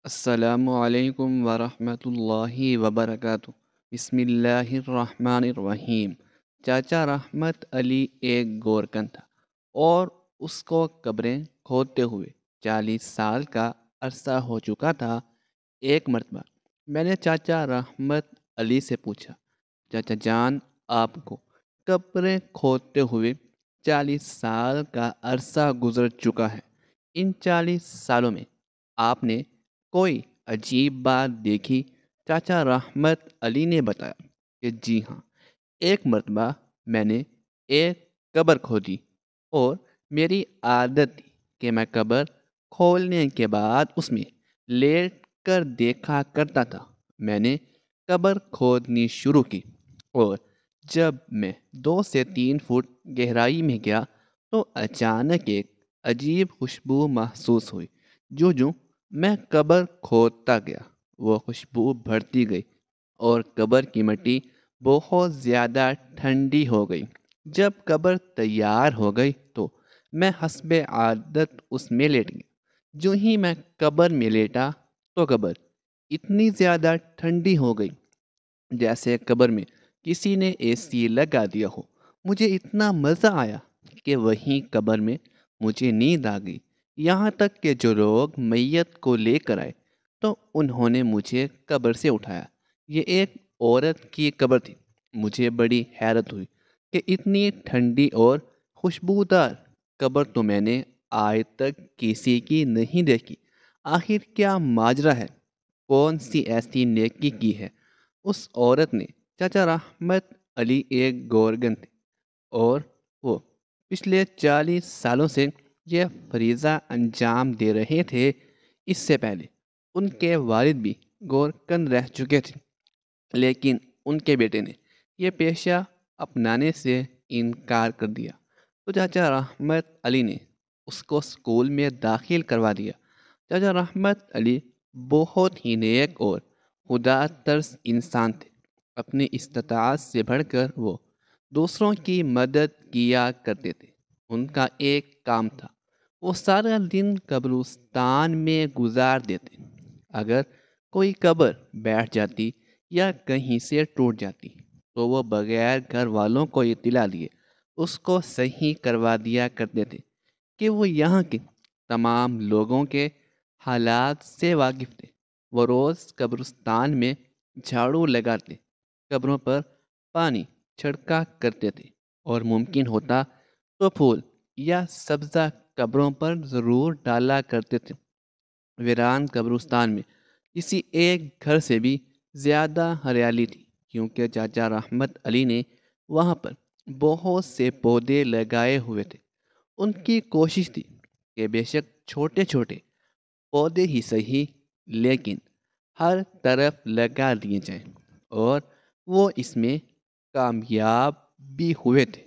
السلام علیکم ورحمۃ اللہ وبرکاتہ۔ بسم اللہ الرحمن الرحیم۔ چاچا رحمت علی ایک گورکن تھا اور اس کو قبریں کھودتے ہوئے 40 سال کا عرصہ ہو چکا تھا۔ ایک مرتبہ میں نے چاچا رحمت علی سے پوچھا، چاچا جان، آپ کو قبریں کھودتے ہوئے 40 سال کا عرصہ گزر چکا ہے، ان 40 سالوں میں آپ نے کوئی عجیب بات دیکھی؟ چاچا رحمت علی نے بتایا کہ جی ہاں، ایک مرتبہ میں نے ایک قبر کھودی اور میری عادت تھی کہ میں قبر کھولنے کے بعد اس میں لیٹ کر دیکھا کرتا تھا۔ میں نے قبر کھودنی شروع کی اور جب میں 2 سے 3 فٹ گہرائی میں گیا تو اچانک ایک عجیب خوشبو محسوس ہوئی۔ جو میں قبر کھودتا گیا وہ خوشبو بڑھتی گئی اور قبر کی مٹی بہت زیادہ ٹھنڈی ہو گئی۔ جب قبر تیار ہو گئی تو میں حسب عادت اس میں لیٹ گیا۔ جو ہی میں قبر میں لیٹا تو قبر اتنی زیادہ ٹھنڈی ہو گئی جیسے قبر میں کسی نے اے سی لگا دیا ہو۔ مجھے اتنا مزہ آیا کہ وہیں قبر میں مجھے نیند آ گئی۔ یہاں تک کہ جو لوگ میت کو لے کر آئے تو انہوں نے مجھے قبر سے اٹھایا۔ یہ ایک عورت کی قبر تھی۔ مجھے بڑی حیرت ہوئی کہ اتنی ٹھنڈی اور خوشبودار قبر تو میں نے آج تک کسی کی نہیں دیکھی۔ آخر کیا ماجرا ہے؟ کون سی ایسی نیکی کی ہے اس عورت نے؟ چاچا رحمت علی ایک گورگن تھے اور وہ پچھلے 40 سالوں سے یہ فریضہ انجام دے رہے تھے۔ اس سے پہلے ان کے والد بھی گورکن رہ چکے تھے، لیکن ان کے بیٹے نے یہ پیشہ اپنانے سے انکار کر دیا تو چاچا رحمت علی نے اس کو اسکول میں داخل کروا دیا۔ چاچا رحمت علی بہت ہی نیک اور خدا ترس انسان تھے۔ اپنی استطاعت سے بڑھ کر وہ دوسروں کی مدد کیا کرتے تھے۔ ان کا ایک کام تھا، وہ سارا دن قبرستان میں گزار دیتے۔ اگر کوئی قبر بیٹھ جاتی یا کہیں سے ٹوٹ جاتی تو وہ بغیر گھر والوں کو اطلاع دیے اس کو صحیح کروا دیا کرتے تھے کہ وہ یہاں کے تمام لوگوں کے حالات سے واقف تھے۔ وہ روز قبرستان میں جھاڑو لگاتے، قبروں پر پانی چھڑکا کرتے تھے اور ممکن ہوتا تو پھول یا سبزہ قبروں پر ضرور ڈالا کرتے تھے۔ ویران قبرستان میں کسی ایک گھر سے بھی زیادہ ہریالی تھی کیونکہ چاچا رحمت علی نے وہاں پر بہت سے پودے لگائے ہوئے تھے۔ ان کی کوشش تھی کہ بے شک چھوٹے چھوٹے پودے ہی صحیح لیکن ہر طرف لگا دیے جائیں، اور وہ اس میں کامیاب بھی ہوئے تھے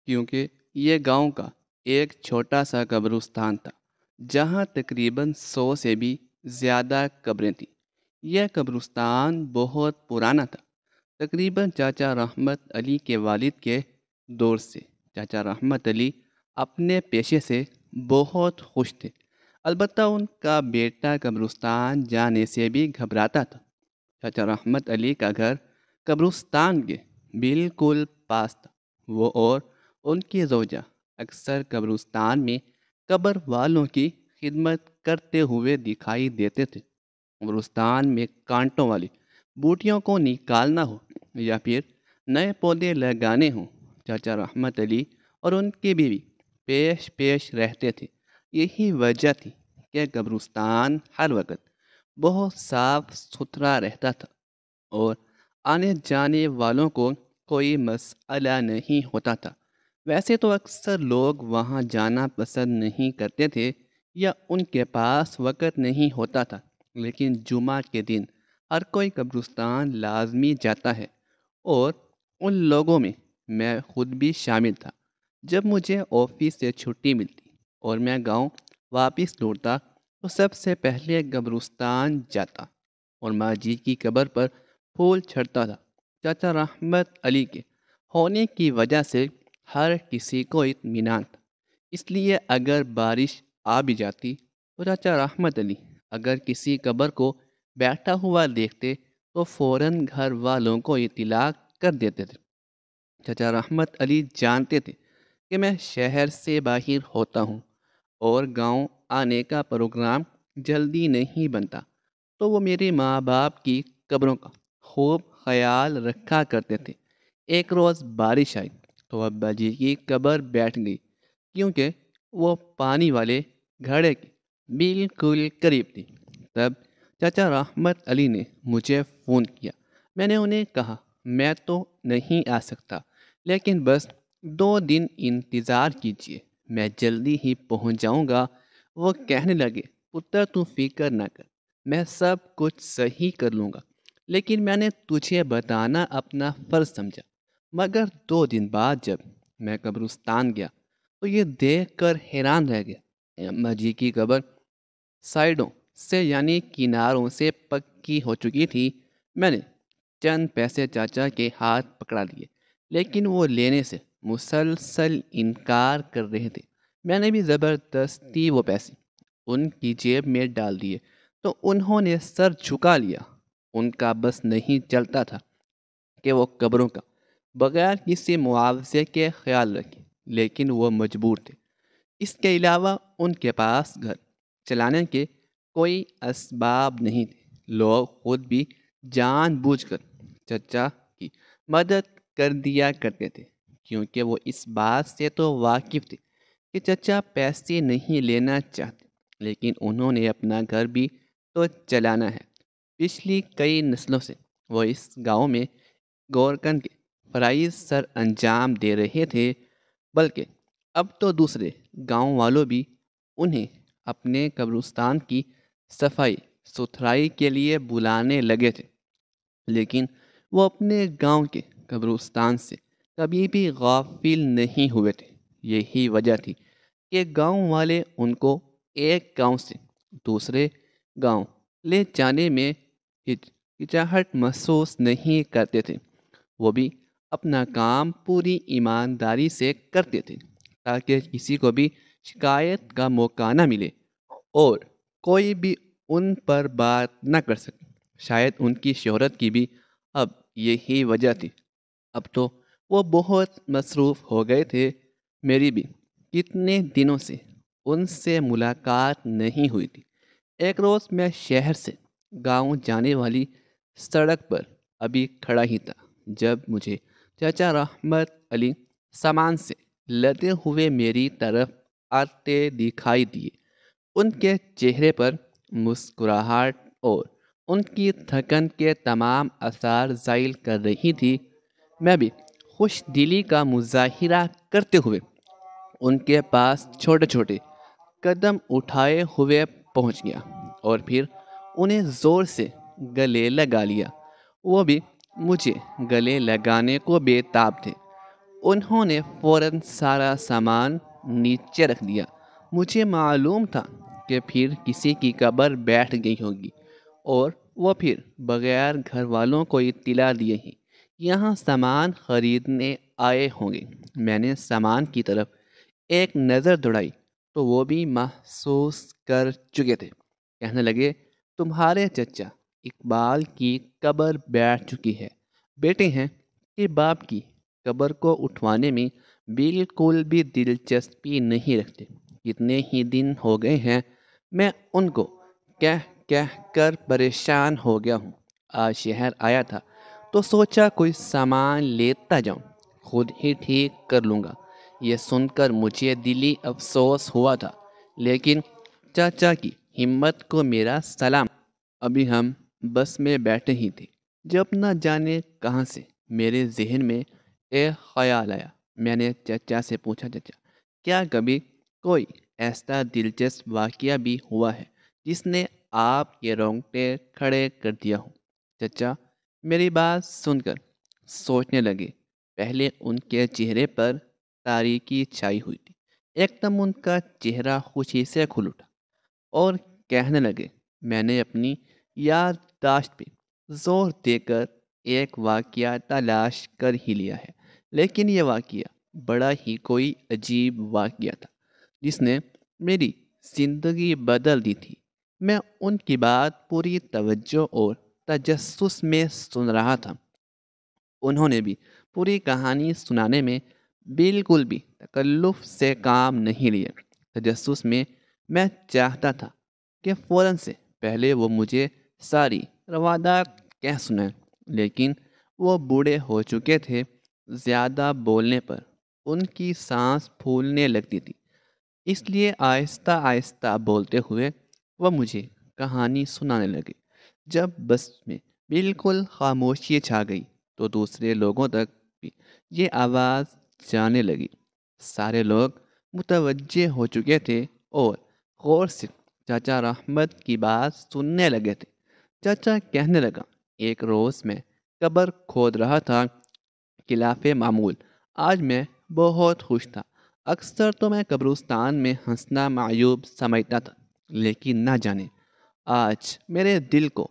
کیونکہ یہ گاؤں کا ایک چھوٹا سا قبرستان تھا جہاں تقریباً 100 سے بھی زیادہ قبریں تھیں۔ یہ قبرستان بہت پرانا تھا، تقریباً چاچا رحمت علی کے والد کے دور سے۔ چاچا رحمت علی اپنے پیشے سے بہت خوش تھے، البتہ ان کا بیٹا قبرستان جانے سے بھی گھبراتا تھا۔ چاچا رحمت علی کا گھر قبرستان کے بالکل پاس تھا۔ وہ اور ان کی زوجہ اکثر قبرستان میں قبر والوں کی خدمت کرتے ہوئے دکھائی دیتے تھے۔ قبرستان میں کانٹوں والی بوٹیوں کو نکالنا ہو یا پھر نئے پودے لگانے ہوں، چاچا رحمت علی اور ان کی بیوی پیش رہتے تھے۔ یہی وجہ تھی کہ قبرستان ہر وقت بہت صاف ستھرا رہتا تھا اور آنے جانے والوں کو کوئی مسئلہ نہیں ہوتا تھا۔ ویسے تو اکثر لوگ وہاں جانا پسند نہیں کرتے تھے یا ان کے پاس وقت نہیں ہوتا تھا، لیکن جمعہ کے دن ہر کوئی قبرستان لازمی جاتا ہے اور ان لوگوں میں میں خود بھی شامل تھا۔ جب مجھے آفس سے چھٹی ملتی اور میں گاؤں واپس لوٹتا تو سب سے پہلے قبرستان جاتا اور ماں جی کی قبر پر پھول چڑھتا تھا۔ چاچا رحمت علی کے ہونے کی وجہ سے ہر کسی کو اطمینان تھا، اس لیے اگر بارش آ بھی جاتی تو چاچا رحمت علی اگر کسی قبر کو بیٹھا ہوا دیکھتے تو فوراً گھر والوں کو اطلاع کر دیتے تھے۔ چچا رحمت علی جانتے تھے کہ میں شہر سے باہر ہوتا ہوں اور گاؤں آنے کا پروگرام جلدی نہیں بنتا، تو وہ میرے ماں باپ کی قبروں کا خوب خیال رکھا کرتے تھے۔ ایک روز بارش آئی تو ابا جی کی قبر بیٹھ گئی، کیونکہ وہ پانی والے گھڑے کے بالکل قریب تھی۔ تب چچا رحمت علی نے مجھے فون کیا۔ میں نے انہیں کہا میں تو نہیں آ سکتا، لیکن بس 2 دن انتظار کیجیے، میں جلدی ہی پہنچ جاؤں گا۔ وہ کہنے لگے پتر تو فکر نہ کر، میں سب کچھ صحیح کر لوں گا، لیکن میں نے تجھے بتانا اپنا فرض سمجھا۔ مگر 2 دن بعد جب میں قبرستان گیا تو یہ دیکھ کر حیران رہ گیا، اماں جی کی قبر سائڈوں سے یعنی کناروں سے پکی ہو چکی تھی۔ میں نے چند پیسے چاچا کے ہاتھ پکڑا دیے، لیکن وہ لینے سے مسلسل انکار کر رہے تھے۔ میں نے بھی زبردستی وہ پیسے ان کی جیب میں ڈال دیے تو انہوں نے سر جھکا لیا۔ ان کا بس نہیں چلتا تھا کہ وہ قبروں کا بغیر کسی معاوضے کے خیال رکھیں، لیکن وہ مجبور تھے۔ اس کے علاوہ ان کے پاس گھر چلانے کے کوئی اسباب نہیں تھے۔ لوگ خود بھی جان بوجھ کر چچا کی مدد کر دیا کرتے تھے، کیونکہ وہ اس بات سے تو واقف تھے کہ چچا پیسے نہیں لینا چاہتے، لیکن انہوں نے اپنا گھر بھی تو چلانا ہے۔ پچھلی کئی نسلوں سے وہ اس گاؤں میں گورکن کے فرائض سر انجام دے رہے تھے، بلکہ اب تو دوسرے گاؤں والوں بھی انہیں اپنے قبرستان کی صفائی ستھرائی کے لیے بلانے لگے تھے، لیکن وہ اپنے گاؤں کے قبرستان سے کبھی بھی غافل نہیں ہوئے تھے۔ یہی وجہ تھی کہ گاؤں والے ان کو ایک گاؤں سے دوسرے گاؤں لے جانے میں ہچکچاہٹ محسوس نہیں کرتے تھے۔ وہ بھی اپنا کام پوری ایمانداری سے کرتے تھے، تاکہ کسی کو بھی شکایت کا موقع نہ ملے اور کوئی بھی ان پر بات نہ کر سکے۔ شاید ان کی شہرت کی بھی اب یہی وجہ تھی۔ اب تو وہ بہت مصروف ہو گئے تھے، میری بھی کتنے دنوں سے ان سے ملاقات نہیں ہوئی تھی۔ ایک روز میں شہر سے گاؤں جانے والی سڑک پر ابھی کھڑا ہی تھا جب مجھے چچا رحمت علی سامان سے لدے ہوئے میری طرف آتے دکھائی دیے۔ ان کے چہرے پر مسکراہٹ اور ان کی تھکن کے تمام آثار زائل کر رہی تھی۔ میں بھی خوش دلی کا مظاہرہ کرتے ہوئے ان کے پاس چھوٹے چھوٹے قدم اٹھائے ہوئے پہنچ گیا اور پھر انہیں زور سے گلے لگا لیا۔ وہ بھی مجھے گلے لگانے کو بے تاب تھے۔ انہوں نے فوراً سارا سامان نیچے رکھ دیا۔ مجھے معلوم تھا کہ پھر کسی کی قبر بیٹھ گئی ہوگی اور وہ پھر بغیر گھر والوں کو اطلاع دیے ہی یہاں سامان خریدنے آئے ہوں گے۔ میں نے سامان کی طرف ایک نظر دوڑائی تو وہ بھی محسوس کر چکے تھے۔ کہنے لگے تمہارے چچا اقبال کی قبر بیٹھ چکی ہے۔ بیٹے ہیں کہ باپ کی قبر کو اٹھوانے میں بالکل بھی دلچسپی نہیں رکھتے۔ کتنے ہی دن ہو گئے ہیں میں ان کو کہہ کر پریشان ہو گیا ہوں۔ آج شہر آیا تھا تو سوچا کوئی سامان لیتا جاؤں، خود ہی ٹھیک کر لوں گا۔ یہ سن کر مجھے دلی افسوس ہوا تھا، لیکن چاچا کی ہمت کو میرا سلام۔ ابھی ہم بس میں بیٹھے ہی تھے جب نہ جانے کہاں سے میرے ذہن میں ایک خیال آیا۔ میں نے چچا سے پوچھا چچا کیا کبھی کوئی ایسا دلچسپ واقعہ بھی ہوا ہے جس نے آپ کے رونگٹے کھڑے کر دیا ہو؟ چچا میری بات سن کر سوچنے لگے۔ پہلے ان کے چہرے پر تاریکی چھائی ہوئی تھی، ایک دم ان کا چہرہ خوشی سے کھل اٹھا اور کہنے لگے میں نے اپنی یادداشت پہ زور دے کر ایک واقعہ تلاش کر ہی لیا ہے، لیکن یہ واقعہ بڑا ہی کوئی عجیب واقعہ تھا جس نے میری زندگی بدل دی تھی۔ میں ان کی بات پوری توجہ اور تجسس میں سن رہا تھا۔ انہوں نے بھی پوری کہانی سنانے میں بالکل بھی تکلف سے کام نہیں لیا۔ تجسس میں چاہتا تھا کہ فوراً سے پہلے وہ مجھے ساری روادات کہہ سنائیں، لیکن وہ بوڑھے ہو چکے تھے۔ زیادہ بولنے پر ان کی سانس پھولنے لگتی تھی، اس لیے آہستہ آہستہ بولتے ہوئے وہ مجھے کہانی سنانے لگے۔ جب بس میں بالکل خاموشی چھا گئی تو دوسرے لوگوں تک بھی یہ آواز جانے لگی۔ سارے لوگ متوجہ ہو چکے تھے اور غور سے چاچا رحمت کی بات سننے لگے تھے۔ چاچا کہنے لگا، ایک روز میں قبر کھود رہا تھا خلاف معمول۔ آج میں بہت خوش تھا۔ اکثر تو میں قبرستان میں ہنسنا معیوب سمجھتا تھا، لیکن نہ جانے آج میرے دل کو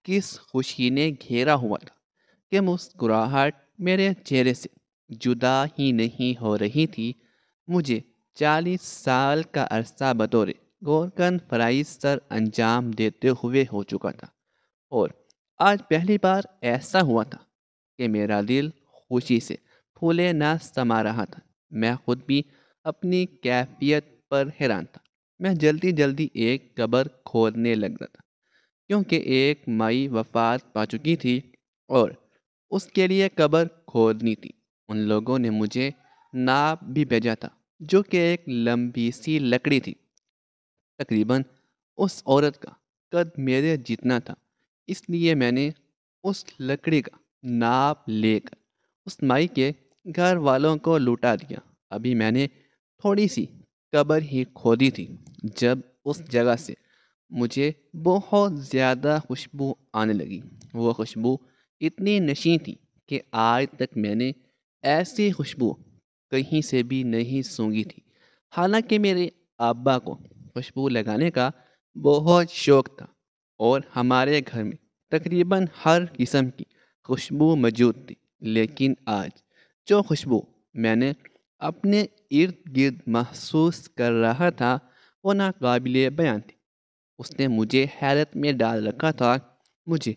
کس خوشی نے گھیرا ہوا تھا کہ مسکراہٹ میرے چہرے سے جدا ہی نہیں ہو رہی تھی۔ مجھے 40 سال کا عرصہ بطور گورکن فرائض سر انجام دیتے ہوئے ہو چکا تھا، اور آج پہلی بار ایسا ہوا تھا کہ میرا دل خوشی سے پھولے نہ سما رہا تھا۔ میں خود بھی اپنی کیفیت پر حیران تھا۔ میں جلدی جلدی ایک قبر کھودنے لگا تھا، کیونکہ ایک مائی وفات پا چکی تھی اور اس کے لیے قبر کھودنی تھی۔ ان لوگوں نے مجھے ناپ بھی بھیجا تھا، جو کہ ایک لمبی سی لکڑی تھی۔ تقریباً اس عورت کا قد میرے جتنا تھا، اس لیے میں نے اس لکڑی کا ناپ لے کر اس مائی کے گھر والوں کو لوٹا دیا۔ ابھی میں نے تھوڑی سی قبر ہی کھودی تھی جب اس جگہ سے مجھے بہت زیادہ خوشبو آنے لگی۔ وہ خوشبو اتنی نشیں تھی کہ آج تک میں نے ایسی خوشبو کہیں سے بھی نہیں سونگھی تھی۔ حالانکہ میرے ابا کو خوشبو لگانے کا بہت شوق تھا اور ہمارے گھر میں تقریباً ہر قسم کی خوشبو موجود تھی، لیکن آج جو خوشبو میں نے اپنے ارد گرد محسوس کر رہا تھا وہ ناقابل بیان تھی۔ اس نے مجھے حیرت میں ڈال رکھا تھا۔ مجھے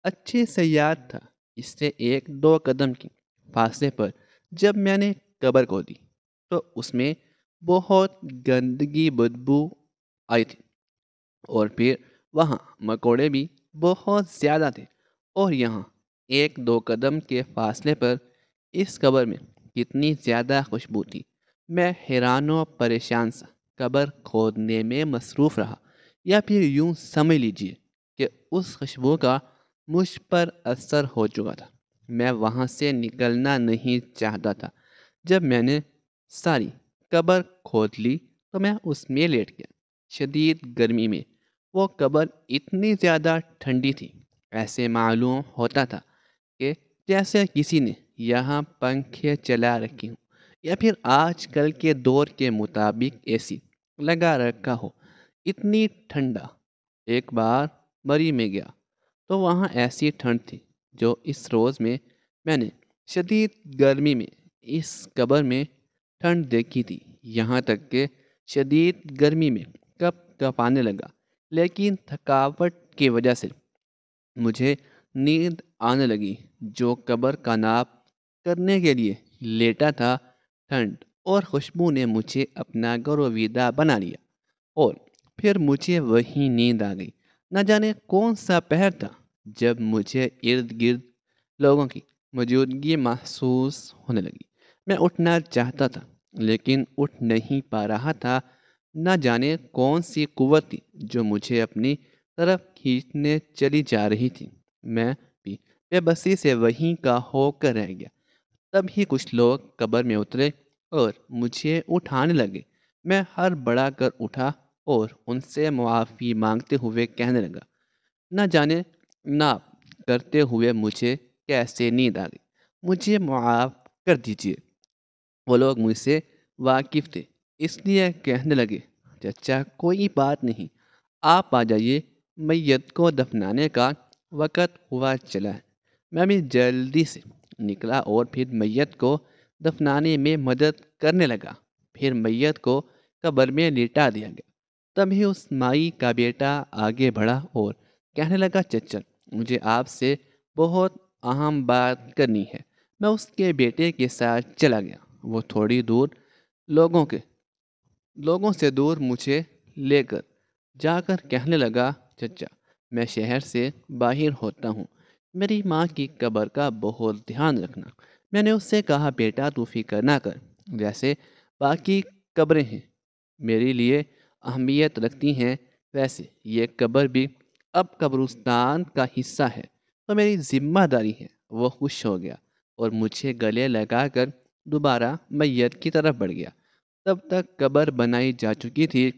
اچھے سے یاد تھا، اس سے 1-2 قدم کی فاصلے پر جب میں نے قبر کو دی تو اس میں بہت گندگی بدبو آئی تھی، اور پھر وہاں مکوڑے بھی بہت زیادہ تھے، اور یہاں 1-2 قدم کے فاصلے پر اس قبر میں کتنی زیادہ خوشبو تھی۔ میں حیران و پریشان سا قبر کھودنے میں مصروف رہا، یا پھر یوں سمجھ لیجیے کہ اس خوشبو کا مجھ پر اثر ہو چکا تھا۔ میں وہاں سے نکلنا نہیں چاہتا تھا۔ جب میں نے ساری قبر کھود لی تو میں اس میں لیٹ گیا۔ شدید گرمی میں وہ قبر اتنی زیادہ ٹھنڈی تھی، ایسے معلوم ہوتا تھا کہ جیسے کسی نے یہاں پنکھے چلا رکھی ہوں، یا پھر آج کل کے دور کے مطابق اے سی لگا رکھا ہو۔ اتنی ٹھنڈا۔ ایک بار مری میں گیا تو وہاں ایسی ٹھنڈ تھی جو اس روز میں نے شدید گرمی میں اس قبر میں ٹھنڈ دیکھی تھی۔ یہاں تک کہ شدید گرمی میں کپ کپانے لگا، لیکن تھکاوٹ کی وجہ سے مجھے نیند آنے لگی۔ جو قبر کا ناپ کرنے کے لیے لیٹا تھا، ٹھنڈ اور خوشبو نے مجھے اپنا گرویدہ بنا لیا، اور پھر مجھے وہی نیند آ گئی۔ نہ جانے کون سا پہر تھا جب مجھے ارد گرد لوگوں کی موجودگی محسوس ہونے لگی۔ میں اٹھنا چاہتا تھا لیکن اٹھ نہیں پا رہا تھا۔ نہ جانے کون سی قوت تھی جو مجھے اپنی طرف کھینچنے چلی جا رہی تھی۔ میں بھی بے بسی سے وہیں کا ہو کر رہ گیا۔ تب ہی کچھ لوگ قبر میں اترے اور مجھے اٹھانے لگے۔ میں ہر بڑا کر اٹھا اور ان سے معافی مانگتے ہوئے کہنے لگا، نہ جانے ناپ کرتے ہوئے مجھے کیسے نیند آ گئی، مجھے معاف کر دیجیے۔ وہ لوگ مجھ سے واقف تھے، اس لیے کہنے لگے، چچا کوئی بات نہیں، آپ آ جائیے، میت کو دفنانے کا وقت ہوا چلا ہے۔ میں بھی جلدی سے نکلا اور پھر میت کو دفنانے میں مدد کرنے لگا۔ پھر میت کو قبر میں لٹا دیا گیا۔ تبھی اس مائی کا بیٹا آگے بڑھا اور کہنے لگا، چچا مجھے آپ سے بہت اہم بات کرنی ہے۔ میں اس کے بیٹے کے ساتھ چلا گیا۔ وہ تھوڑی دور لوگوں کے لوگوں سے دور مجھے لے کر جا کر کہنے لگا، چچا میں شہر سے باہر ہوتا ہوں، میری ماں کی قبر کا بہت دھیان رکھنا۔ میں نے اس سے کہا، بیٹا تو فکر نہ کر، جیسے باقی قبریں ہیں میرے لیے اہمیت رکھتی ہیں، ویسے یہ قبر بھی اب قبرستان کا حصہ ہے تو میری ذمہ داری ہے۔ وہ خوش ہو گیا اور مجھے گلے لگا کر دوبارہ میت کی طرف بڑھ گیا۔ تب تک قبر بنائی جا چکی تھی،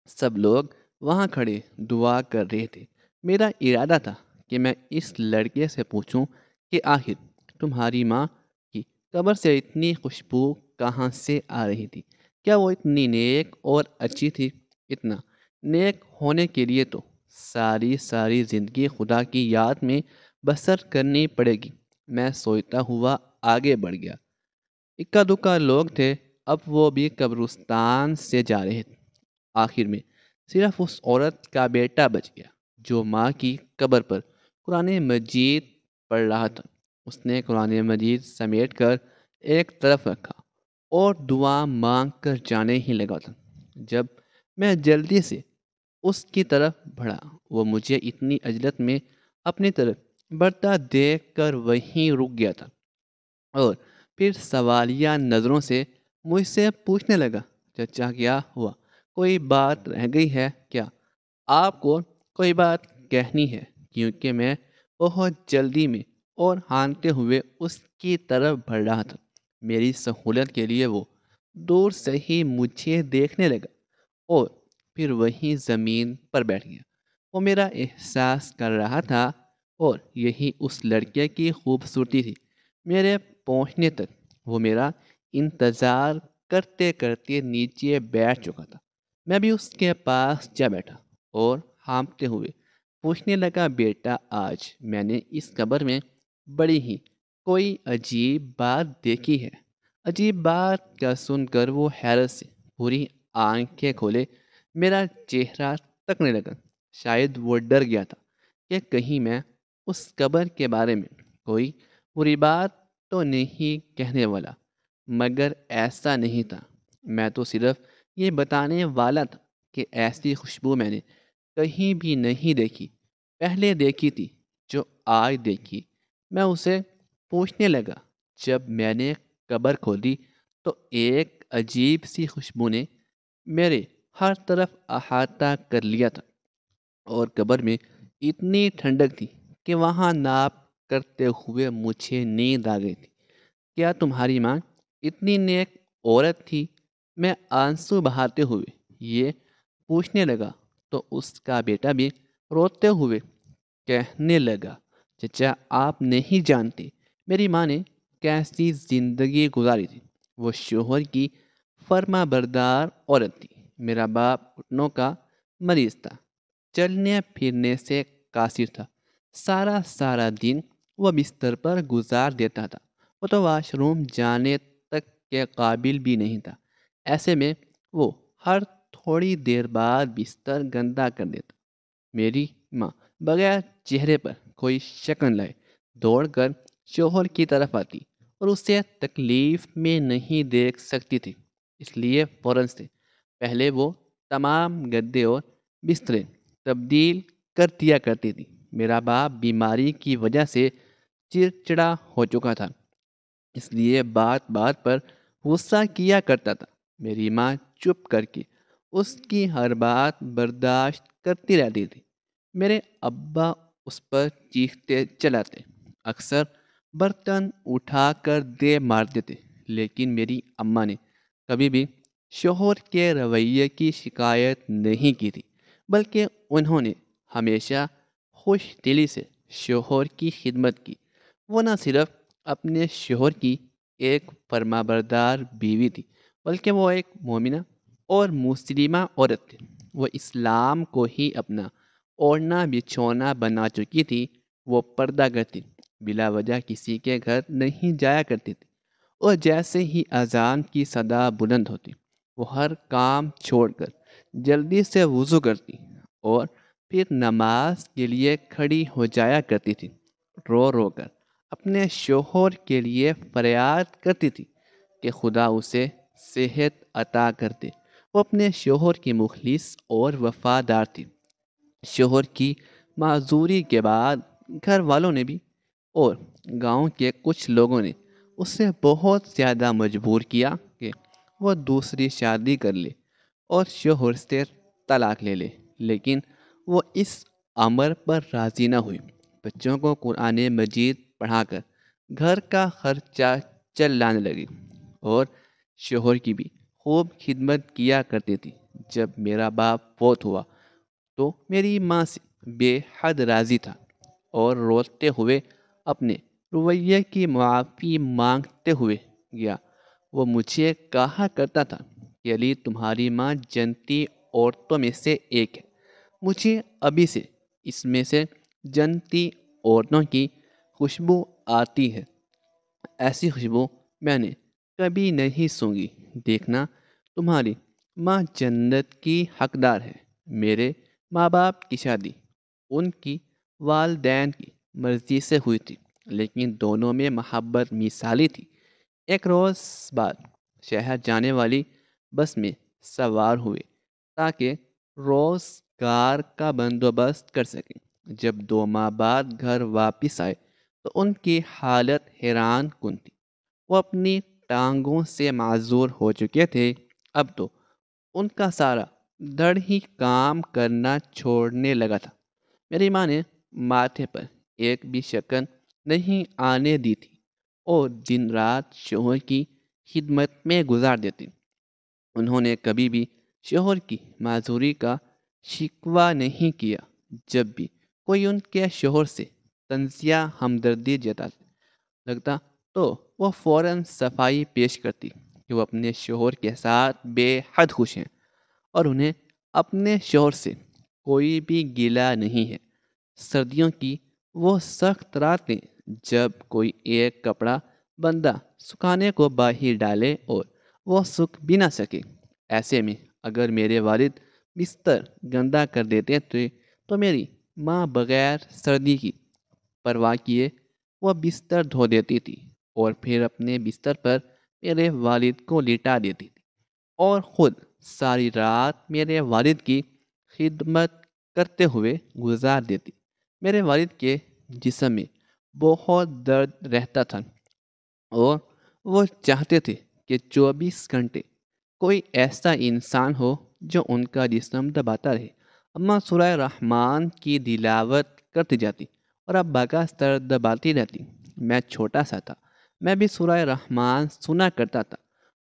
سب لوگ وہاں کھڑے دعا کر رہے تھے۔ میرا ارادہ تھا کہ میں اس لڑکے سے پوچھوں کہ آخر تمہاری ماں کی قبر سے اتنی خوشبو کہاں سے آ رہی تھی؟ کیا وہ اتنی نیک اور اچھی تھی؟ اتنا نیک ہونے کے لیے تو ساری ساری زندگی خدا کی یاد میں بسر کرنی پڑے گی۔ میں سوچتا ہوا آگے بڑھ گیا۔ اکا دکا لوگ تھے، اب وہ بھی قبرستان سے جا رہے تھے۔ آخر میں صرف اس عورت کا بیٹا بچ گیا جو ماں کی قبر پر قرآن مجید پڑھ رہا تھا۔ اس نے قرآن مجید سمیٹ کر ایک طرف رکھا اور دعا مانگ کر جانے ہی لگا تھا۔ جب میں جلدی سے اس کی طرف بڑھا، وہ مجھے اتنی عجلت میں اپنی طرف بڑھتا دیکھ کر وہیں رک گیا تھا اور پھر سوالیہ نظروں سے مجھ سے پوچھنے لگا، چچا کیا ہوا؟ کوئی بات رہ گئی ہے کیا؟ آپ کو کوئی بات کہنی ہے؟ کیونکہ میں بہت جلدی میں اور ہانتے ہوئے اس کی طرف بڑھ رہا تھا۔ میری سہولت کے لیے وہ دور سے ہی مجھے دیکھنے لگا اور پھر وہیں زمین پر بیٹھ گیا۔ وہ میرا احساس کر رہا تھا اور یہی اس لڑکے کی خوبصورتی تھی۔ میرے پہنچنے تک وہ میرا انتظار کرتے کرتے نیچے بیٹھ چکا تھا۔ میں بھی اس کے پاس جا بیٹھا اور ہانپتے ہوئے پوچھنے لگا، بیٹا آج میں نے اس قبر میں بڑی ہی کوئی عجیب بات دیکھی ہے۔ عجیب بات کا سن کر وہ حیرت سے پوری آنکھیں کھولے میرا چہرہ تکنے لگا۔ شاید وہ ڈر گیا تھا کہ کہیں میں اس قبر کے بارے میں کوئی بری بات تو نہیں کہنے والا، مگر ایسا نہیں تھا۔ میں تو صرف یہ بتانے والا تھا کہ ایسی خوشبو میں نے کہیں بھی نہیں دیکھی، پہلے دیکھی تھی جو آج دیکھی۔ میں اسے پوچھنے لگا، جب میں نے قبر کھولی تو ایک عجیب سی خوشبو نے میرے ہر طرف احاطہ کر لیا تھا اور قبر میں اتنی ٹھنڈک تھی کہ وہاں ناپ کرتے ہوئے مجھے نیند آ گئی تھی۔ کیا تمہاری ماں اتنی نیک عورت تھی؟ میں آنسو بہاتے ہوئے یہ پوچھنے لگا تو اس کا بیٹا بھی روتے ہوئے کہنے لگا، چچا آپ نہیں جانتے میری ماں نے کیسی زندگی گزاری تھی۔ وہ شوہر کی فرما بردار عورت تھی۔ میرا باپ گھٹنوں کا مریض تھا، چلنے پھرنے سے قاصر تھا۔ سارا سارا دن وہ بستر پر گزار دیتا تھا۔ وہ تو واش روم جانے تک کے قابل بھی نہیں تھا۔ ایسے میں وہ ہر تھوڑی دیر بعد بستر گندا کر دیتا۔ میری ماں بغیر چہرے پر کوئی شکن لائے دوڑ کر شوہر کی طرف آتی اور اسے تکلیف میں نہیں دیکھ سکتی تھی، اس لیے فوراً سے پہلے وہ تمام گدے اور بسترے تبدیل کر دیا کرتی تھی۔ میرا باپ بیماری کی وجہ سے چڑچڑا ہو چکا تھا، اس لیے بات بات پر غصہ کیا کرتا تھا۔ میری ماں چپ کر کے اس کی ہر بات برداشت کرتی رہتی تھی۔ میرے ابا اس پر چیختے چلاتے، اکثر برتن اٹھا کر دے مارتے تھے، لیکن میری اماں نے کبھی بھی شوہر کے رویے کی شکایت نہیں کی تھی، بلکہ انہوں نے ہمیشہ خوش دلی سے شوہر کی خدمت کی۔ وہ نہ صرف اپنے شوہر کی ایک فرما بردار بیوی تھی، بلکہ وہ ایک مومنہ اور مسلمہ عورت تھی۔ وہ اسلام کو ہی اپنا اوڑھنا بچھونا بنا چکی تھی۔ وہ پردہ کرتی، بلا وجہ کسی کے گھر نہیں جایا کرتی تھی، اور جیسے ہی اذان کی صدا بلند ہوتی وہ ہر کام چھوڑ کر جلدی سے وضو کرتی اور پھر نماز کے لیے کھڑی ہو جایا کرتی تھی۔ رو رو کر اپنے شوہر کے لیے فریاد کرتی تھی کہ خدا اسے صحت عطا کر دے۔ وہ اپنے شوہر کی مخلص اور وفادار تھی۔ شوہر کی معذوری کے بعد گھر والوں نے بھی اور گاؤں کے کچھ لوگوں نے اسے بہت زیادہ مجبور کیا کہ وہ دوسری شادی کر لے اور شوہر سے طلاق لے لے، لیکن وہ اس امر پر راضی نہ ہوئی۔ بچوں کو قرآن مجید پڑھا کر گھر کا خرچہ چلانے لگی اور شوہر کی بھی خوب خدمت کیا کرتی تھی۔ جب میرا باپ فوت ہوا تو میری ماں سے بے حد راضی تھا اور روتے ہوئے اپنے رویے کی معافی مانگتے ہوئے گیا۔ وہ مجھے کہا کرتا تھا کہ علی، تمہاری ماں جنتی عورتوں میں سے ایک ہے۔ مجھے ابھی سے اس میں سے جنتی عورتوں کی خوشبو آتی ہے۔ ایسی خوشبو میں نے کبھی نہیں سونگھی۔ دیکھنا، تمہاری ماں جنت کی حقدار ہے۔ میرے ماں باپ کی شادی ان کی والدین کی مرضی سے ہوئی تھی، لیکن دونوں میں محبت مثالی تھی۔ ایک روز بعد شہر جانے والی بس میں سوار ہوئے تاکہ روزگار کا بندوبست کر سکیں۔ جب 2 ماہ بعد گھر واپس آئے تو ان کی حالت حیران کن تھی۔ وہ اپنی ٹانگوں سے معذور ہو چکے تھے۔ اب تو ان کا سارا دھڑ ہی کام کرنا چھوڑنے لگا تھا۔ میری ماں نے ماتھے پر ایک بھی شکن نہیں آنے دی تھی اور دن رات شوہر کی خدمت میں گزار دیتی۔ انہوں نے کبھی بھی شوہر کی معذوری کا شکوہ نہیں کیا۔ جب بھی کوئی ان کے شوہر سے طنز یا ہمدردی جتاتا لگتا تو وہ فوراً صفائی پیش کرتی کہ وہ اپنے شوہر کے ساتھ بے حد خوش ہیں اور انہیں اپنے شوہر سے کوئی بھی گلہ نہیں ہے۔ سردیوں کی وہ سخت راتیں جب کوئی ایک کپڑا بندہ سکھانے کو باہر ڈالے اور وہ سکھ بھی نہ سکے، ایسے میں اگر میرے والد بستر گندا کر دیتے تھے تو میری ماں بغیر سردی کی پرواہ کیے وہ بستر دھو دیتی تھی اور پھر اپنے بستر پر میرے والد کو لٹا دیتی تھی اور خود ساری رات میرے والد کی خدمت کرتے ہوئے گزار دیتی۔ میرے والد کے جسم میں بہت درد رہتا تھا اور وہ چاہتے تھے کہ 24 گھنٹے کوئی ایسا انسان ہو جو ان کا جسم دباتا رہے۔ اماں سورہ رحمان کی تلاوت کرتی جاتی اور ابا کا سر دباتی رہتی۔ میں چھوٹا سا تھا، میں بھی سورہ رحمان سنا کرتا تھا۔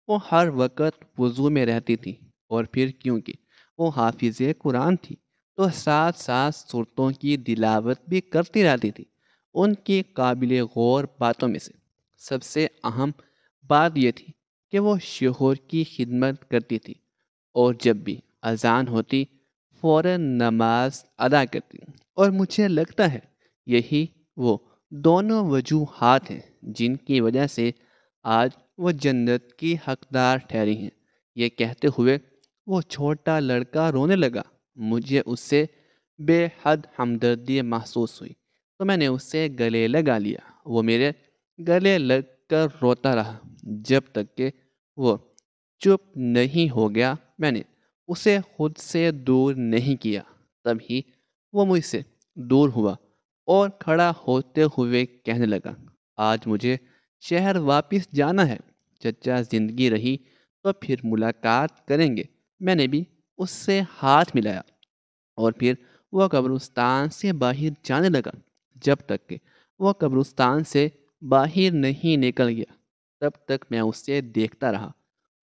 وہ ہر وقت وضو میں رہتی تھی اور پھر کیونکہ وہ حافظ قرآن تھی تو ساتھ ساتھ صورتوں کی تلاوت بھی کرتی رہتی تھی۔ ان کی قابل غور باتوں میں سے سب سے اہم بات یہ تھی کہ وہ شوہر کی خدمت کرتی تھی اور جب بھی اذان ہوتی فوراً نماز ادا کرتی۔ اور مجھے لگتا ہے یہی وہ دونوں وجوہات ہیں جن کی وجہ سے آج وہ جنت کی حقدار ٹھہری ہیں۔ یہ کہتے ہوئے وہ چھوٹا لڑکا رونے لگا۔ مجھے اس سے بے حد ہمدردی محسوس ہوئی تو میں نے اسے گلے لگا لیا۔ وہ میرے گلے لگ کر روتا رہا جب تک کہ وہ چپ نہیں ہو گیا۔ میں نے اسے خود سے دور نہیں کیا، تب ہی وہ مجھ سے دور ہوا اور کھڑا ہوتے ہوئے کہنے لگا، آج مجھے شہر واپس جانا ہے، چچا زندگی رہی تو پھر ملاقات کریں گے۔ میں نے بھی اس سے ہاتھ ملایا اور پھر وہ قبرستان سے باہر جانے لگا۔ جب تک کہ وہ قبرستان سے باہر نہیں نکل گیا تب تک میں اسے دیکھتا رہا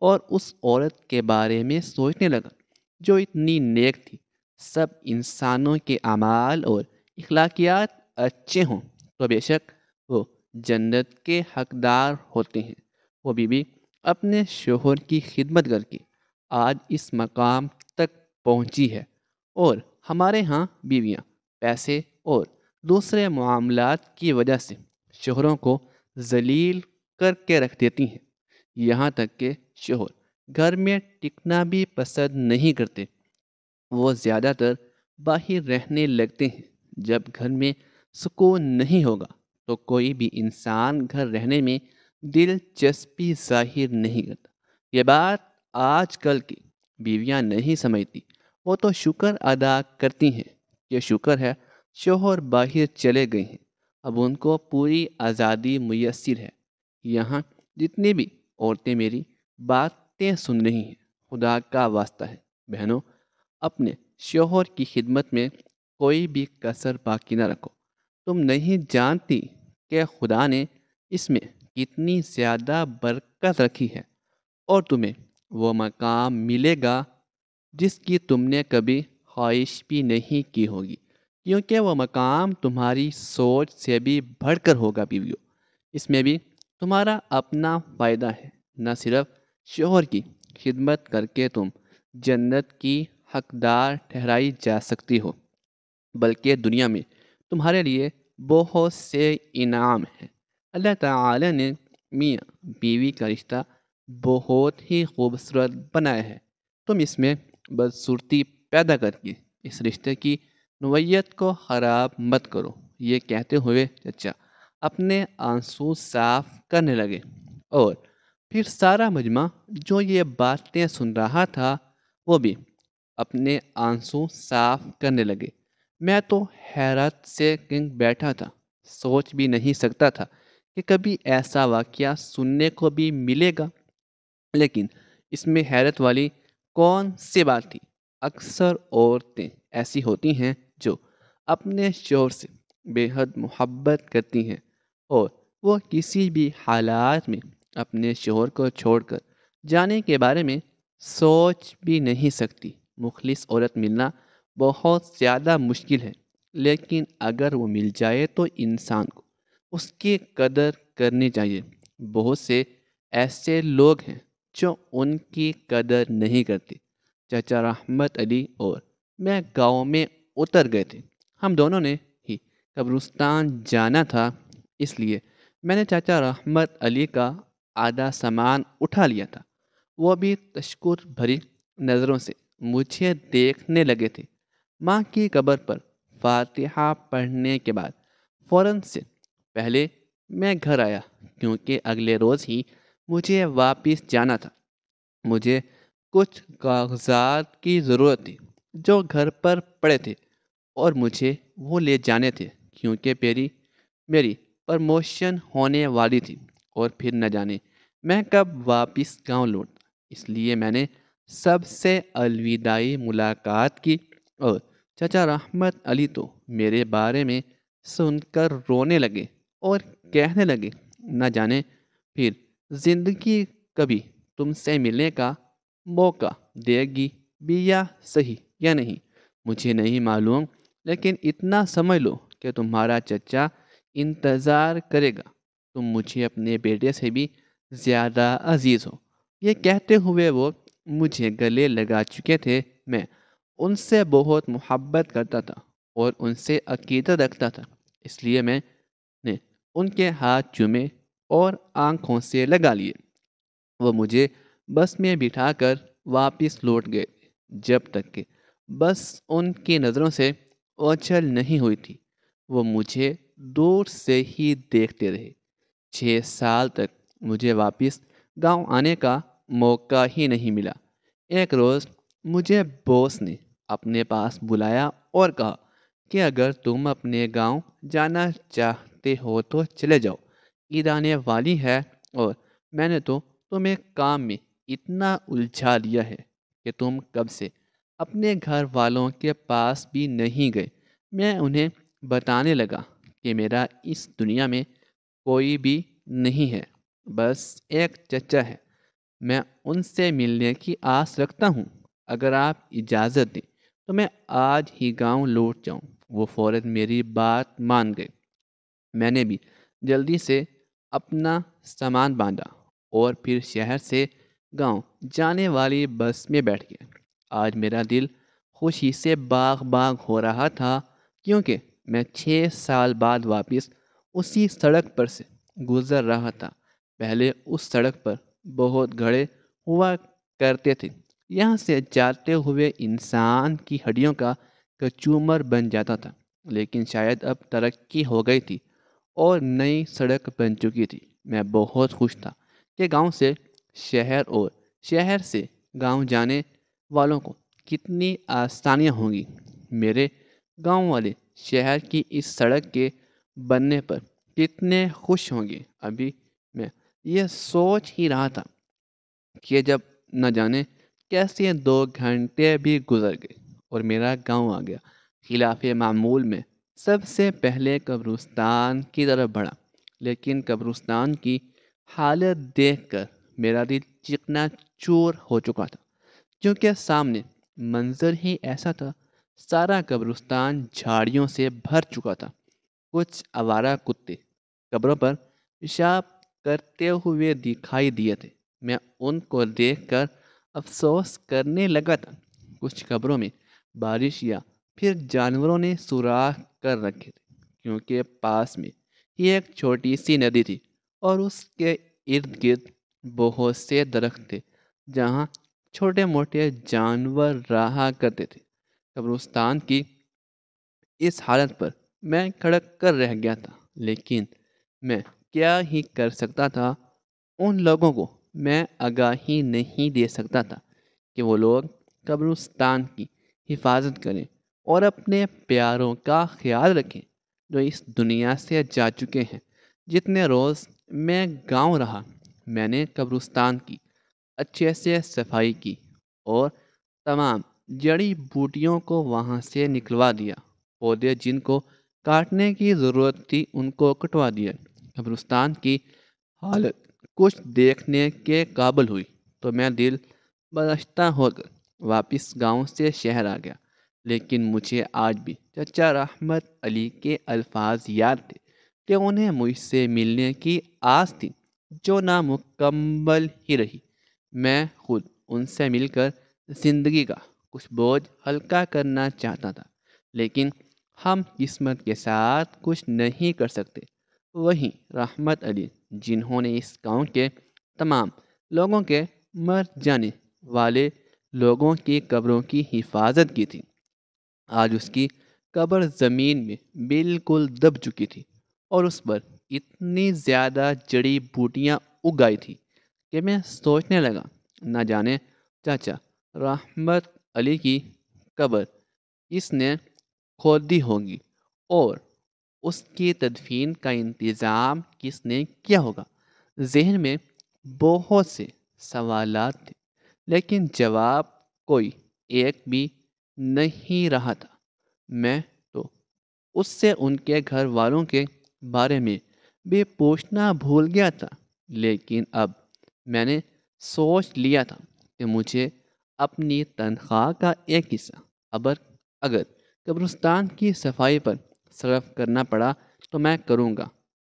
اور اس عورت کے بارے میں سوچنے لگا جو اتنی نیک تھی۔ سب انسانوں کے اعمال اور اخلاقیات اچھے ہوں تو بے شک وہ جنت کے حقدار ہوتے ہیں۔ وہ بیوی اپنے شوہر کی خدمت کر کے آج اس مقام تک پہنچی ہے اور ہمارے ہاں بیویاں پیسے اور دوسرے معاملات کی وجہ سے شوہروں کو ذلیل کر کے رکھ دیتی ہیں، یہاں تک کہ شوہر گھر میں ٹکنا بھی پسند نہیں کرتے۔ وہ زیادہ تر باہر رہنے لگتے ہیں۔ جب گھر میں سکون نہیں ہوگا تو کوئی بھی انسان گھر رہنے میں دلچسپی ظاہر نہیں کرتا۔ یہ بات آج کل کی بیویاں نہیں سمجھتی۔ وہ تو شکر ادا کرتی ہیں کہ شکر ہے شوہر باہر چلے گئے ہیں، اب ان کو پوری آزادی میسر ہے۔ یہاں جتنی بھی عورتیں میری باتیں سن رہی ہیں، خدا کا واسطہ ہے بہنوں، اپنے شوہر کی خدمت میں کوئی بھی کسر باقی نہ رکھو۔ تم نہیں جانتی کہ خدا نے اس میں کتنی زیادہ برکت رکھی ہے، اور تمہیں وہ مقام ملے گا جس کی تم نے کبھی خواہش بھی نہیں کی ہوگی، کیونکہ وہ مقام تمہاری سوچ سے بھی بڑھ کر ہوگا بیویو۔ اس میں بھی تمہارا اپنا فائدہ ہے۔ نہ صرف شوہر کی خدمت کر کے تم جنت کی حقدار ٹھہرائی جا سکتی ہو، بلکہ دنیا میں تمہارے لیے بہت سے انعام ہیں۔ اللہ تعالی نے میاں بیوی کا رشتہ بہت ہی خوبصورت بنایا ہے۔ تم اس میں بدصورتی پیدا کر کے اس رشتے کی نوعیت کو خراب مت کرو۔ یہ کہتے ہوئے چچا اپنے آنسو صاف کرنے لگے، اور پھر سارا مجمع جو یہ باتیں سن رہا تھا وہ بھی اپنے آنسو صاف کرنے لگے۔ میں تو حیرت سے کنگ بیٹھا تھا، سوچ بھی نہیں سکتا تھا کہ کبھی ایسا واقعہ سننے کو بھی ملے گا۔ لیکن اس میں حیرت والی کون سی بات تھی؟ اکثر عورتیں ایسی ہوتی ہیں جو اپنے شوہر سے بے حد محبت کرتی ہیں، اور وہ کسی بھی حالات میں اپنے شوہر کو چھوڑ کر جانے کے بارے میں سوچ بھی نہیں سکتی۔ مخلص عورت ملنا بہت زیادہ مشکل ہے، لیکن اگر وہ مل جائے تو انسان کو اس کی قدر کرنی چاہیے۔ بہت سے ایسے لوگ ہیں جو ان کی قدر نہیں کرتے۔ چچا رحمت علی اور میں گاؤں میں اتر گئے تھے۔ ہم دونوں نے ہی قبرستان جانا تھا، اس لیے میں نے چچا رحمت علی کا آدھا سامان اٹھا لیا تھا۔ وہ بھی تشکر بھری نظروں سے مجھے دیکھنے لگے تھے۔ ماں کی قبر پر فاتحہ پڑھنے کے بعد فوراً سے پہلے میں گھر آیا، کیونکہ اگلے روز ہی مجھے واپس جانا تھا۔ مجھے کچھ کاغذات کی ضرورت تھی جو گھر پر پڑے تھے، اور مجھے وہ لے جانے تھے، کیونکہ میری پرموشن ہونے والی تھی، اور پھر نہ جانے میں کب واپس گاؤں لوٹتا۔ اس لیے میں نے سب سے الوداعی ملاقات کی، اور چچا رحمت علی تو میرے بارے میں سن کر رونے لگے اور کہنے لگے، نہ جانے پھر زندگی کبھی تم سے ملنے کا موقع دے گی بھی یا صحیح یا نہیں مجھے نہیں معلوم، لیکن اتنا سمجھ لو کہ تمہارا چچا انتظار کرے گا۔ تم مجھے اپنے بیٹے سے بھی زیادہ عزیز ہو۔ یہ کہتے ہوئے وہ مجھے گلے لگا چکے تھے۔ میں ان سے بہت محبت کرتا تھا اور ان سے عقیدت رکھتا تھا، اس لیے میں نے ان کے ہاتھ چومے اور آنکھوں سے لگا لیے۔ وہ مجھے بس میں بٹھا کر واپس لوٹ گئے، جب تک کہ بس ان کی نظروں سے اوجھل نہیں ہوئی تھی۔ وہ مجھے دور سے ہی دیکھتے رہے۔ 6 سال تک مجھے واپس گاؤں آنے کا موقع ہی نہیں ملا۔ ایک روز مجھے باس نے اپنے پاس بلایا اور کہا کہ اگر تم اپنے گاؤں جانا چاہتے ہو تو چلے جاؤ، عید آنے والی ہے، اور میں نے تو تمہیں کام میں اتنا الجھا لیا ہے کہ تم کب سے اپنے گھر والوں کے پاس بھی نہیں گئے۔ میں انہیں بتانے لگا کہ میرا اس دنیا میں کوئی بھی نہیں ہے، بس ایک چچا ہے۔ میں ان سے ملنے کی آس رکھتا ہوں۔ اگر آپ اجازت دیں تو میں آج ہی گاؤں لوٹ جاؤں۔ وہ فوراً میری بات مان گئے۔ میں نے بھی جلدی سے اپنا سامان باندھا اور پھر شہر سے گاؤں جانے والی بس میں بیٹھ گیا۔ آج میرا دل خوشی سے باغ باغ ہو رہا تھا، کیونکہ میں 6 سال بعد واپس اسی سڑک پر سے گزر رہا تھا۔ پہلے اس سڑک پر بہت گھڑے ہوا کرتے تھے، یہاں سے جاتے ہوئے انسان کی ہڈیوں کا کچومر بن جاتا تھا، لیکن شاید اب ترقی ہو گئی تھی اور نئی سڑک بن چکی تھی۔ میں بہت خوش تھا کہ گاؤں سے شہر اور شہر سے گاؤں جانے والوں کو کتنی آسانیاں ہوں گی۔ میرے گاؤں والے شہر کی اس سڑک کے بننے پر کتنے خوش ہوں گے۔ ابھی میں یہ سوچ ہی رہا تھا کہ جب نہ جانے کیسے 2 گھنٹے بھی گزر گئے اور میرا گاؤں آ گیا۔ خلاف معمول میں سب سے پہلے قبرستان کی طرف بڑھا، لیکن قبرستان کی حالت دیکھ کر میرا دل چکنا چور ہو چکا تھا، کیونکہ سامنے منظر ہی ایسا تھا۔ سارا قبرستان جھاڑیوں سے بھر چکا تھا۔ کچھ آوارہ کتے قبروں پر پیشاب کرتے ہوئے دکھائی دیے تھے۔ میں ان کو دیکھ کر افسوس کرنے لگا تھا۔ کچھ قبروں میں بارش یا پھر جانوروں نے سوراخ کر رکھے تھے، کیونکہ پاس میں ہی ایک چھوٹی سی ندی تھی اور اس کے ارد گرد بہت سے درخت تھے جہاں چھوٹے موٹے جانور رہا کرتے تھے۔ قبرستان کی اس حالت پر میں کھڑک کر رہ گیا تھا، لیکن میں کیا ہی کر سکتا تھا۔ ان لوگوں کو میں آگاہی نہیں دے سکتا تھا کہ وہ لوگ قبرستان کی حفاظت کریں اور اپنے پیاروں کا خیال رکھیں جو اس دنیا سے جا چکے ہیں۔ جتنے روز میں گاؤں رہا، میں نے قبرستان کی اچھے سے صفائی کی اور تمام جڑی بوٹیوں کو وہاں سے نکلوا دیا۔ پودے جن کو کاٹنے کی ضرورت تھی ان کو کٹوا دیا۔ قبرستان کی حالت کچھ دیکھنے کے قابل ہوئی تو میں دل برشتہ ہو کر واپس گاؤں سے شہر آ گیا۔ لیکن مجھے آج بھی چچا رحمت علی کے الفاظ یاد تھے کہ انہیں مجھ سے ملنے کی آس تھی جو نامکمل ہی رہی۔ میں خود ان سے مل کر زندگی کا کچھ بوجھ ہلکا کرنا چاہتا تھا، لیکن ہم قسمت کے ساتھ کچھ نہیں کر سکتے۔ وہیں رحمت علی جنہوں نے اس گاؤں کے تمام لوگوں کے مر جانے والے لوگوں کی قبروں کی حفاظت کی تھی، آج اس کی قبر زمین میں بالکل دب چکی تھی اور اس پر اتنی زیادہ جڑی بوٹیاں اگ گئی تھی کہ میں سوچنے لگا، نہ جانے چاچا رحمت علی کی قبر کس نے کھودی ہوگی اور اس کی تدفین کا انتظام کس نے کیا ہوگا۔ ذہن میں بہت سے سوالات تھے، لیکن جواب کوئی ایک بھی نہیں رہا تھا۔ میں تو اس سے ان کے گھر والوں کے بارے میں بھی پوچھنا بھول گیا تھا، لیکن اب میں نے سوچ لیا تھا کہ مجھے اپنی تنخواہ کا ایک حصہ اگر قبرستان کی صفائی پر صرف کرنا پڑا تو میں کروں گا۔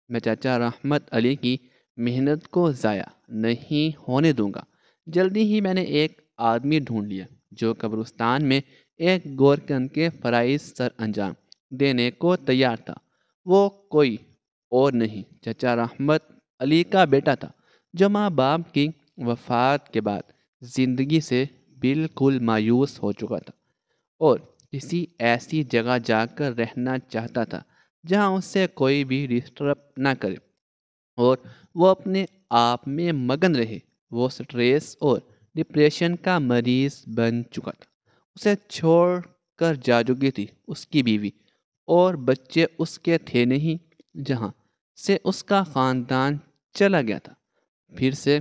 میں چچا رحمت علی کی محنت کو ضائع نہیں ہونے دوں گا۔ جلدی ہی میں نے ایک آدمی ڈھونڈ لیا جو قبرستان میں ایک گورکن کے فرائض سر انجام دینے کو تیار تھا۔ وہ کوئی اور نہیں چچا رحمت علی کا بیٹا تھا، جو ماں باپ کی وفات کے بعد زندگی سے بالکل مایوس ہو چکا تھا اور کسی ایسی جگہ جا کر رہنا چاہتا تھا جہاں اس سے کوئی بھی ڈسٹرب نہ کرے اور وہ اپنے آپ میں مگن رہے۔ وہ سٹریس اور ڈپریشن کا مریض بن چکا تھا۔ اسے چھوڑ کر جا چکی تھی اس کی بیوی اور بچے اس کے تھے نہیں، جہاں سے اس کا خاندان چلا گیا تھا پھر سے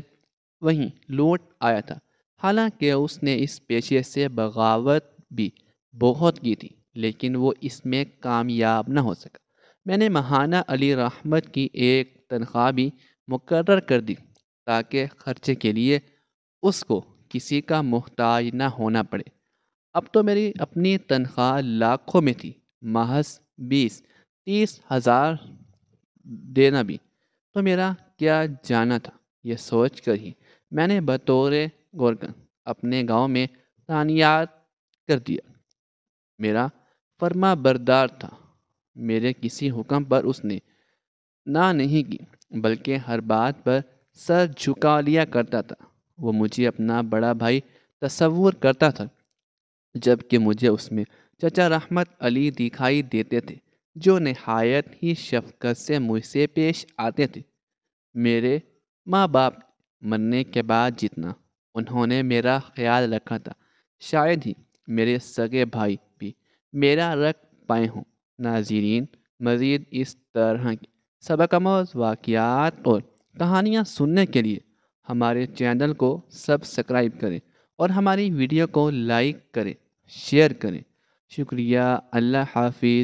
وہیں لوٹ آیا تھا۔ حالانکہ اس نے اس پیشے سے بغاوت بھی بہت کی تھی، لیکن وہ اس میں کامیاب نہ ہو سکا۔ میں نے ماہانہ علی رحمت کی ایک تنخواہ بھی مقرر کر دی تاکہ خرچے کے لیے اس کو کسی کا محتاج نہ ہونا پڑے۔ اب تو میری اپنی تنخواہ لاکھوں میں تھی، محض 20-30 ہزار دینا بھی تو میرا کیا جانا تھا۔ یہ سوچ کر ہی میں نے بطور گورکن اپنے گاؤں میں تعینات کر دیا۔ میرا فرما بردار تھا، میرے کسی حکم پر اس نے نہ نہیں کی، بلکہ ہر بات پر سر جھکا لیا کرتا تھا۔ وہ مجھے اپنا بڑا بھائی تصور کرتا تھا، جبکہ مجھے اس میں چچا رحمت علی دکھائی دیتے تھے جو نہایت ہی شفقت سے مجھ سے پیش آتے تھے۔ میرے ماں باپ مرنے کے بعد جتنا انہوں نے میرا خیال رکھا تھا، شاید ہی میرے سگے بھائی بھی میرا رکھ پائے ہوں۔ ناظرین، مزید اس طرح کی سبق آموز واقعات اور کہانیاں سننے کے لیے ہمارے چینل کو سبسکرائب کریں اور ہماری ویڈیو کو لائک کریں، شیئر کریں۔ شکریہ، اللہ حافظ۔